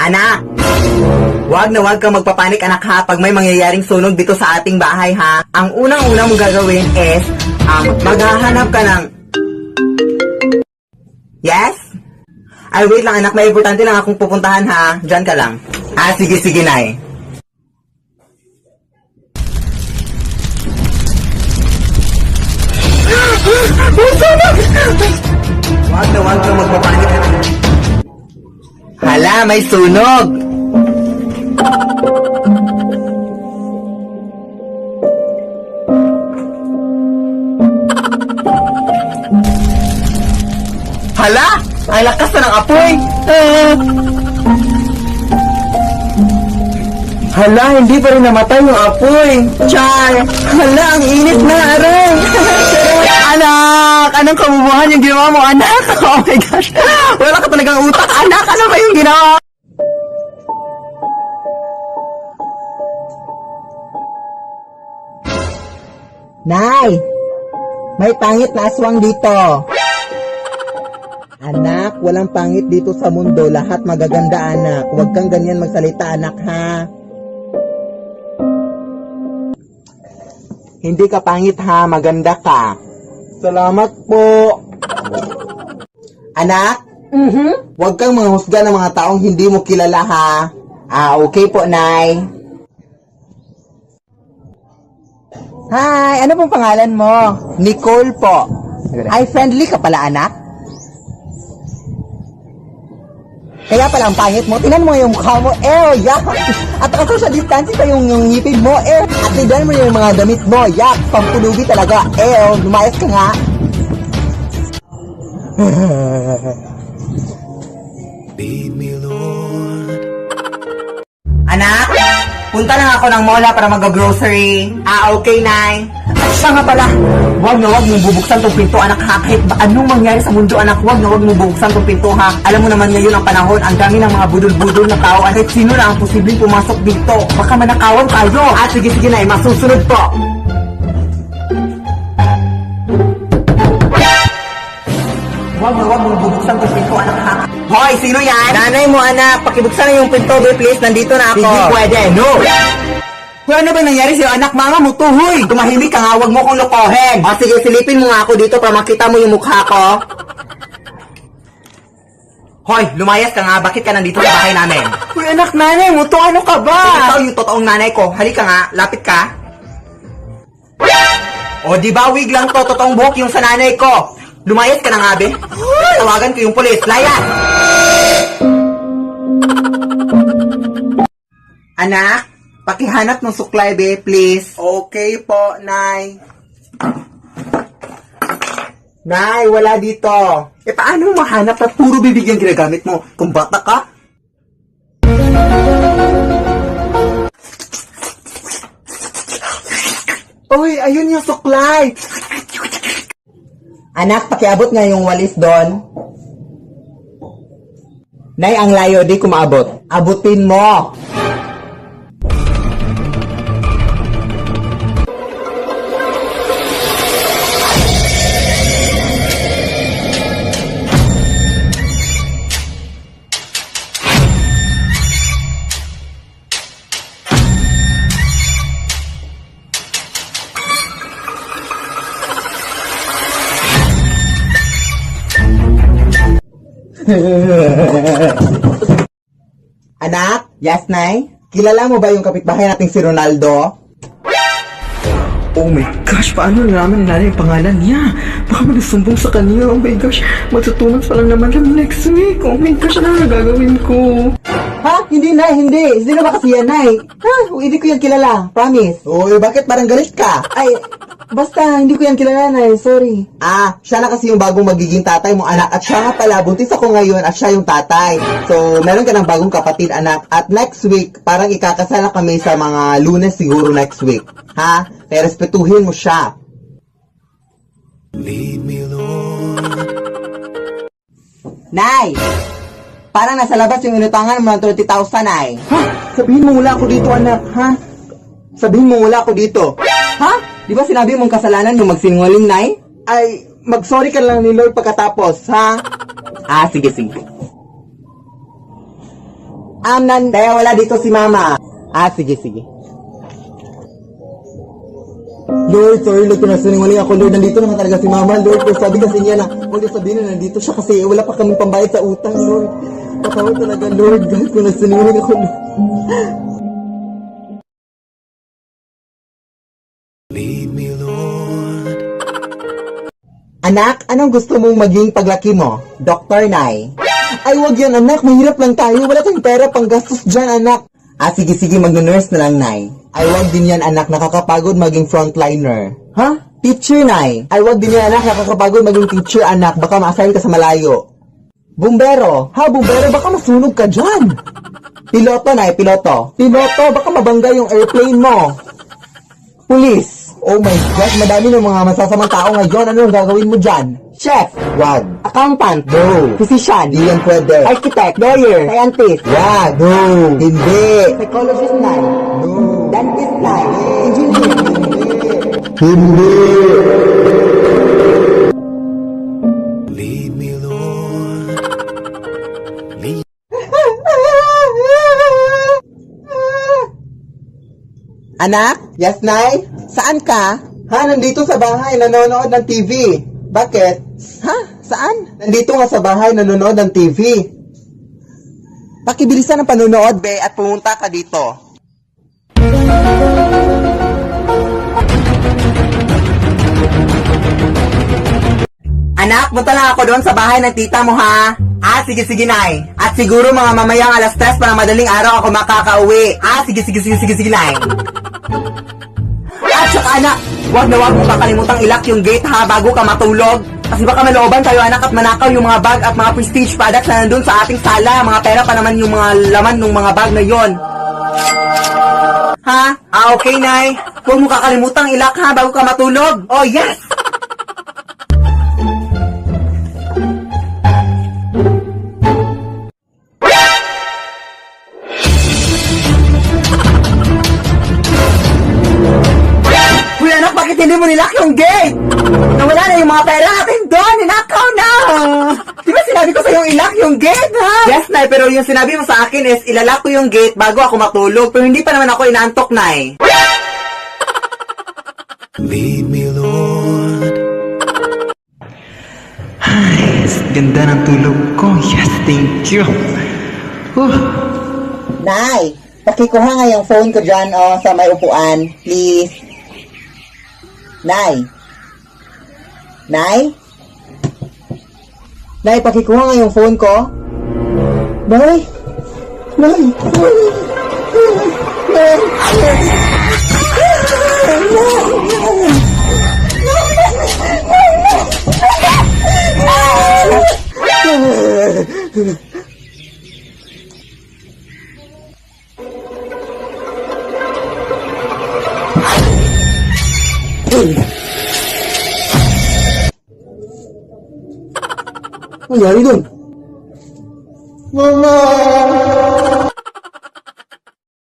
Anak! Wag na wag kang magpapanik anak ha pag may mangyayaring sunog dito sa ating bahay ha. Ang unang-una mong gagawin is, maghahanap ka ng... Yes? Ay, wait lang anak, may importante lang akong pupuntahan ha. Diyan ka lang. Sige, Nay. Wag na wag kang magpapanik. Hala, may sunog! Hala! Ang lakas na ng apoy! Hala, hindi pa rin namatay yung apoy! Char! Hala, ang init na, aray! Anak! Anong kabubuhan yung ginawa mo, anak? Oh my gosh! Wala ka talagang utak, anak! Ano ba yung ginawa? Nay! May pangit na aswang dito! Anak, walang pangit dito sa mundo. Lahat magaganda, anak. Huwag kang ganyan magsalita, anak, ha? Hindi ka pangit, ha? Maganda ka. Salamat po. Anak? Huwag kang manghusga ng mga taong hindi mo kilala, ha? Okay po, Nay. Hi, ano pong pangalan mo? Nicole po. Ay, friendly ka pala, anak? Kaya pala ang pangit mo, tingnan mo yung mukha mo, yak! At ang social distancing pa yung ngipin mo, at tignan mo yung mga damit mo, yak! Pampulubi talaga, lumayas ka nga! Lead me, Lord. Anak, punta lang ako ng mola para mag-grocery. Okay, Nay. At siya nga pala, wag na wag mong bubuksan tong pinto, anak ha. Kahit ba anong mangyari sa mundo, anak, wag na wag mong bubuksan tong pinto ha. Alam mo naman ngayon ang panahon, ang dami ng mga budol-budol na tao. At sino na ang posibleng pumasok dito? Baka manakawan tayo. Sige, Nay, masusunod po. Wag na wag mong bubuksan tong pinto, anak ha. Hoy, sino yan? Nanay mo, anak. Pakibuksan na yung pinto, please. Nandito na ako. Hindi pwede, no. Kung ano ba nangyari sa'yo, anak? Mama mo, tuhoy. Tumahimik ka nga, wag mo kong lokohin. Sige, silipin mo nga ako dito para makita mo yung mukha ko. Hoy, lumayas ka nga. Bakit ka nandito sa bahay namin? Uy, anak, nanay mo to. Ano ka ba? Ikaw yung totoong nanay ko. Halika nga, lapit ka. Di ba, wig lang to. Totoong buhok yung sa nanay ko. Lumayas ka na nga, be. Tawagan ko yung pulis. Layas! Anak, pakihanap ng suklay, be, please. Okay po, Nay. Nay, wala dito. Paano mo mahanap at puro bibig yung ginagamit mo? Kung bata ka? Uy, ayun yung suklay. Anak, pakiabot nga yung walis doon. Nay, ang layo, di ko maabot. Abutin mo. Anak? Yes, Nay? Kilala mo ba yung kapitbahay nating si Ronaldo? Oh my gosh, paano nalaman nila yung pangalan niya? Baka manasumbong sa kanya. Oh my gosh, matutunan pa lang naman kami next week. Oh my gosh, ano na gagawin ko? Ha? Hindi, Nay, hindi. Sino ba kasi yan, Nay? Hindi ko yan kilala. Promise. Bakit parang galit ka? Basta, hindi ko yan kilala, Nay. Sorry. Siya na kasi yung bagong magiging tatay mo, anak. At siya nga pala, buntis ako ngayon at siya yung tatay. So, meron ka ng bagong kapatid, anak. At next week, parang ikakasala kami sa mga Lunes siguro next week. Ha? Kaya respetuhin mo siya. Lead me, Lord. Nay! Parang nasa labas yung inutangan mo ng 30,000, Nay. Sabihin mo wala ako dito, anak, ha? Sabihin mo wala ako dito. Ha? Di ba sinabi mong kasalanan yung magsinungaling, Nay? Mag-sorry ka lang ni Lord pagkatapos, ha? Sige. Kaya wala dito si mama. Sige. Lord, sorry Lord, kung nasinungaling ako, Lord, nandito naman talaga si mama, Lord, pero sabi kasi niya na, huwag niya sabihin na nandito siya kasi wala pa kaming pambayad sa utang, Lord. Patawad talaga, Lord, God, kung nasinungaling ako, Lord. Lead me, Lord. Anak, anong gusto mong maging paglaki mo? Doktor, Nay. Ay, wag yan, anak, mahirap lang tayo, wala tayong pera pang gastos dyan, anak. Sige, mag-nurse na lang, Nay. Ay, wag din yan, anak, nakakapagod maging frontliner. Ha? Teacher, Nay. Ay, wag din yan, anak, nakakapagod maging teacher, anak, baka ma-assign ka sa malayo. Bumbero. Bumbero, baka masunog ka dyan. Piloto, Nay, piloto. Piloto, baka mabangga yung airplane mo. Pulis. Oh my God, madami ng mga masasamang tao ngayon. Ano ang gagawin mo dyan? Chef. Wag. Accountant. No. Physician. Di yan pwede. Architect. Lawyer. Scientist. Wag. No. Hindi. Psychologist na. No. Dentist na. Engineer. Hindi. Lead me, Lord. Lead. Anak? Yes, Nay? Saan ka? Nandito sa bahay, nanonood ng TV. Bakit? Saan? Nandito nga sa bahay, nanonood ng TV. Pakibilisan ang panonood, be, at pumunta ka dito. Anak, punta lang ako doon sa bahay ng tita mo, ha? Sige, Nay. At siguro mga mamayang alas 3 para madaling araw ako makakauwi. Sige, Nay. At saka, anak, wag mo kakalimutang ilock yung gate, ha, bago ka matulog. Kasi baka malooban tayo, anak, at manakaw yung mga bag at mga prestige products na nandun sa ating sala. Mga pera pa naman yung mga laman ng mga bag na yon. Ha? Okay, Nay. Huwag mo kakalimutang ilock, ha, bago ka matulog. Oh, yes! Hindi mo nilock yung gate! Nawala na yung mga pera natin doon! Ninakaw na! Di ba sinabi ko sa'yo ilock yung gate, ha? Yes, Nay, pero yung sinabi mo sa akin is ilalak ko yung gate bago ako matulog. Pero hindi pa naman ako inaantok, Nay. Lead me, Lord. Ay, ganda ng tulog ko. Yes, thank you. Nay, pakikuha nga yung phone ko dyan, sa may upuan. Please. Nay, pakikuha nga yung phone ko. Nay. Nangyari dun? Mama!